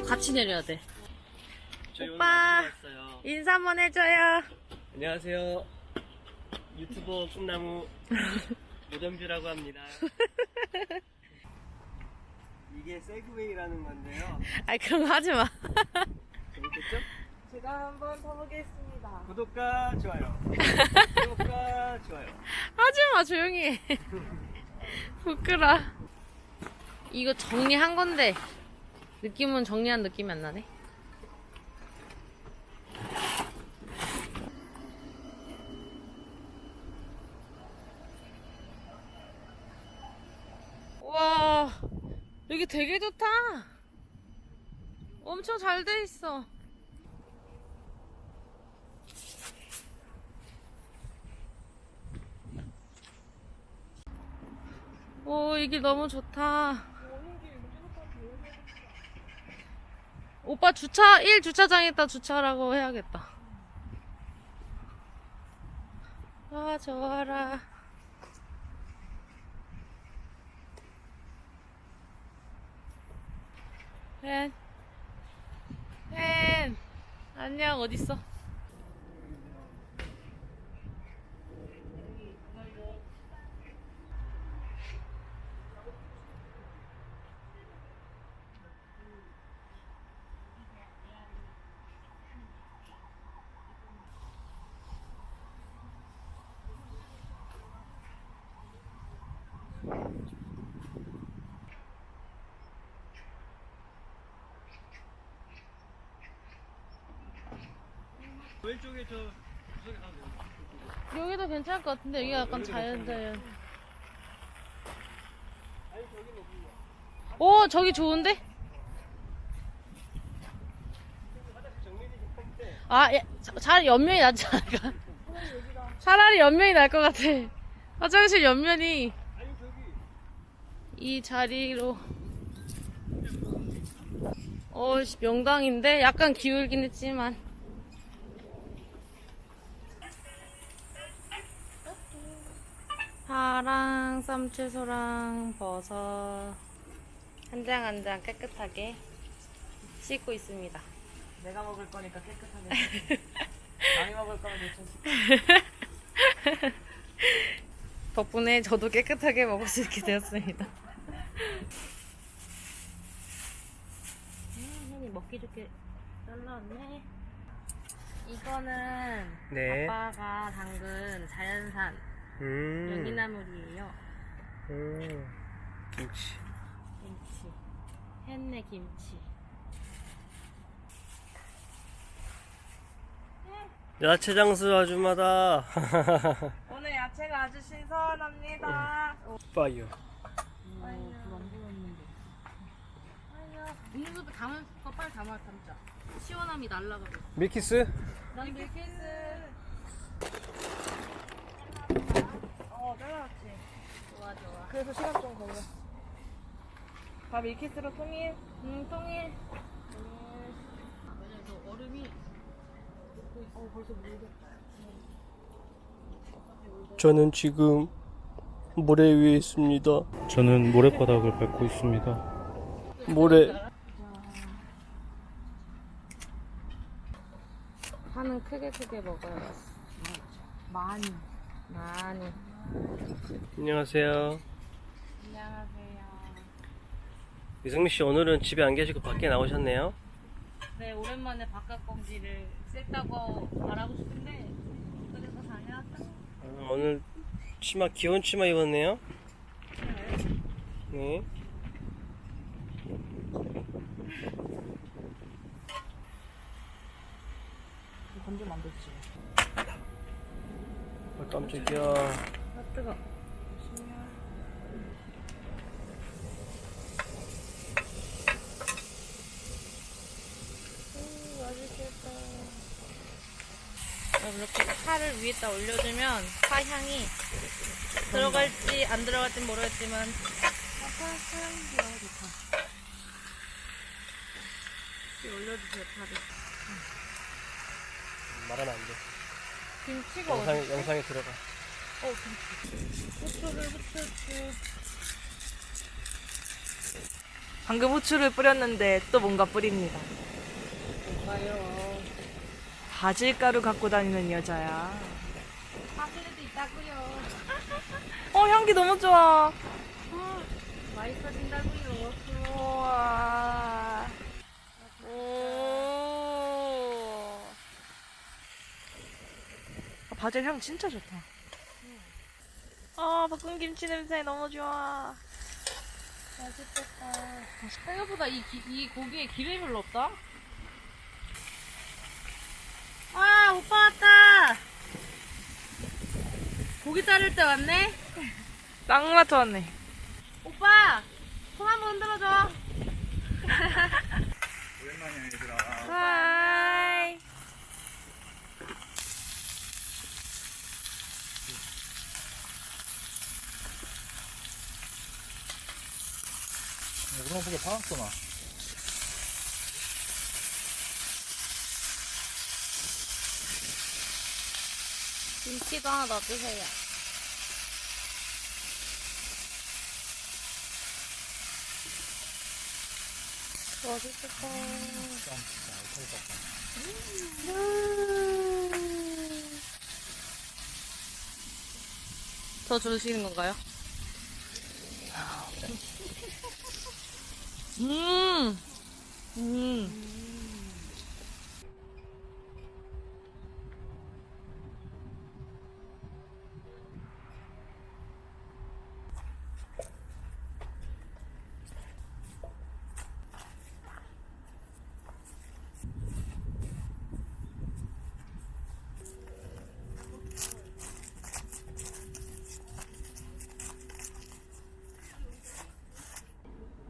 같이 내려야 돼. 저희 오빠, 오늘 나중에 왔어요. 인사 한번 해줘요. 안녕하세요. 유튜버 꿈나무 노점주라고 합니다. 이게 세그웨이라는 건데요. 아이, 그런 거 하지 마. 재밌겠죠? 제가 한번 타보겠습니다. 구독과 좋아요. 구독과 좋아요. 하지 마, 조용히 해. 부끄러. 이거 정리한 건데, 느낌은 정리한 느낌이 안 나네. 와, 여기 되게 좋다. 엄청 잘 돼 있어. 오, 이게 너무 좋다. 오빠 주차, 1주차장에다 주차라고 해야겠다. 아, 좋아라. hen, 안녕, 어딨어? 왼쪽에 저 구석에 가면 돼요. 여기도 괜찮을 것 같은데, 여기가 약간 자연. 오, 저기 좋은데? 아, 예, 차라리 옆면이 낫지 않을까? 차라리 옆면이 날 것 같아. 화장실 옆면이 이 자리로. 명당인데? 약간 기울긴 했지만. 파랑, 쌈채소랑 버섯 한 장 한 장 깨끗하게 씻고 있습니다. 내가 먹을 거니까 깨끗하게. 많이 먹을 거면 괜찮지. 덕분에 저도 깨끗하게 먹을 수 있게 되었습니다. 혜니 먹기 좋게 잘라왔네. 이거는 네. 아빠가 담근 자연산 연기나물이에요. 김치. 김치. 햇내 김치. 야채 장수 아줌마다. 오늘 야채가 아주 신선합니다. 빠이요. 이거 담을 거 빨리 담자. 시원함이 날라가고. 밀키스? 난 밀키스. 잘라왔지. 좋아. 그래서 시간 좀 걸려. 다 밀키스로 통일. 통일. 왜냐면 저 얼음이 벌써 물겠다. 저는 지금 모래 위에 있습니다. 저는 모래바닥을 밟고 있습니다. 모래. 파는 크게 먹어요. 많이. 안녕하세요. 안녕하세요. 이승미 씨 오늘은 집에 안 계시고 밖에 나오셨네요. 네, 오랜만에 바깥 공기를 쐈다고 말하고 싶은데 그래서 다녀왔다. 오늘 귀여운 치마 입었네요. 네. 건지면 안 되지. 깜짝이야. 아, 뜨거. 맛있겠다. 이렇게 파를 위에다 올려주면 파 향이 들어갈지 안 들어갈지 모르겠지만 파 향이 너무 좋다. 이렇게 올려주세요, 파를. 말하면 안 돼. 김치가 어디? 영상에 들어가. 김치. 후추를 후추. 방금 후추를 뿌렸는데 또 뭔가 뿌립니다. 좋아요. 바질가루 갖고 다니는 여자야. 파슬리도 있다고요. 향기 너무 좋아. 맛있어진다고요. 우와. 오. 바질 향 진짜 좋다. 볶은 김치 냄새 너무 좋아. 맛있겠다. 생각보다 이 고기에 기름이 별로 없다. 와, 오빠 왔다. 고기 자를 때 왔네? 딱 맞춰왔네. 오빠! 손 한번 흔들어줘. 오랜만이야 얘들아. 하이. 우렁 보게 파놨구나. 김치도 하나 넣어주세요. 맛있겠다. 더 주시는 건가요? 음.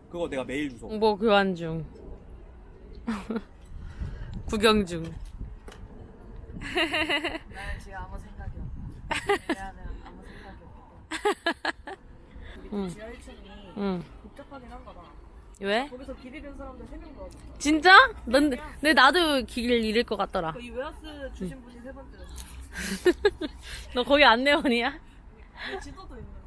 그거 내가 메일 주소. 정보 교환 중. 구경 중. 나는 지금 아무 생각이 없다. 미안해, 아무 생각이 없다. 우리 응. 지하 1층이 응. 복잡하긴 한가 봐. 왜? 거기서 길 잃은 사람들 3명 도와줬어. 진짜? 근데 나도 길 잃을 것 같더라. 이 웨하스 주신 분이 3번째. 너 거기 안내원이야? 지도도 있는.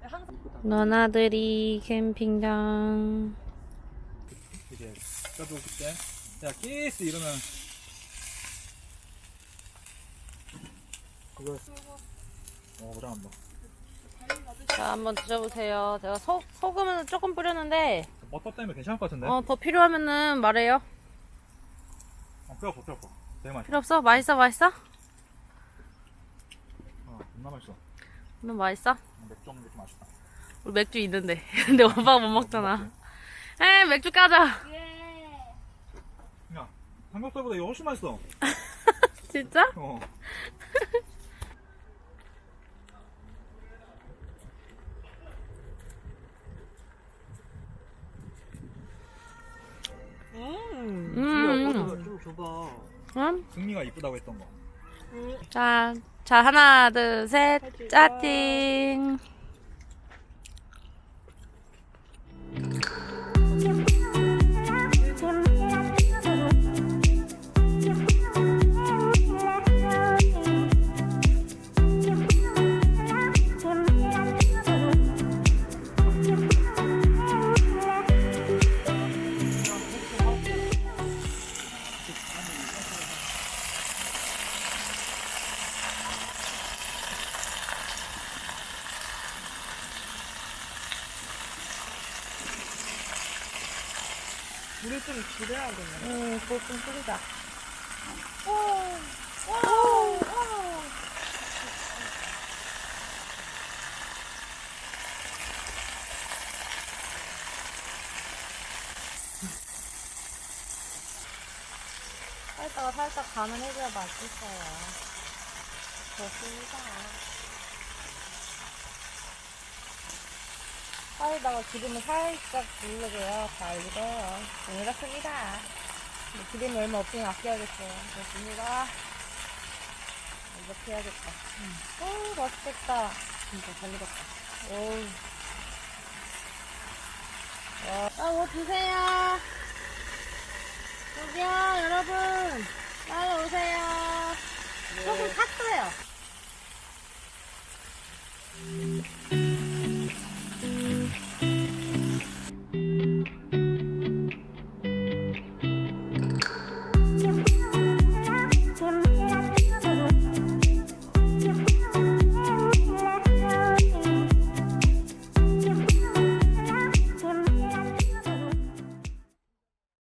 항상 너나들이 캠핑장. 이제 나도 그때 야 키스 이러면 그거 오래간다. 자, 한번 드셔보세요. 제가 소금은 조금 뿌렸는데, 버터 때문에 괜찮을 것 같은데? 더 필요하면은 말해요. 필요 없어 필요 없어. 되게 맛있어. 필요 없어? 맛있어? 존나 맛있어. 너무 맛있어? 맥주 없는 게 좀 맛있다. 우리 맥주 있는데. 근데 오빠가 못 먹잖아. 에, 맥주 까자. 야 삼겹살보다 이거 훨씬 맛있어. 진짜? 어. 좀 줘봐. 승리가 이쁘다고 했던 거. 자, 하나, 둘, 셋, 짜띵. 물을 좀 줄여야겠네. 불 좀 끓이자. 살짝 간을 해줘야 맛있어요. 좋습니다. 파에다가 기름을 살짝 두르게요. 잘 익어요. 이렇습니다. 기름이 얼마 없으니 아껴야겠어요. 좋습니다. 이렇게 해야겠다. 오, 맛있겠다. 진짜 잘 익었다. 오우. 와, 뭐 드세요. 여기요, 여러분.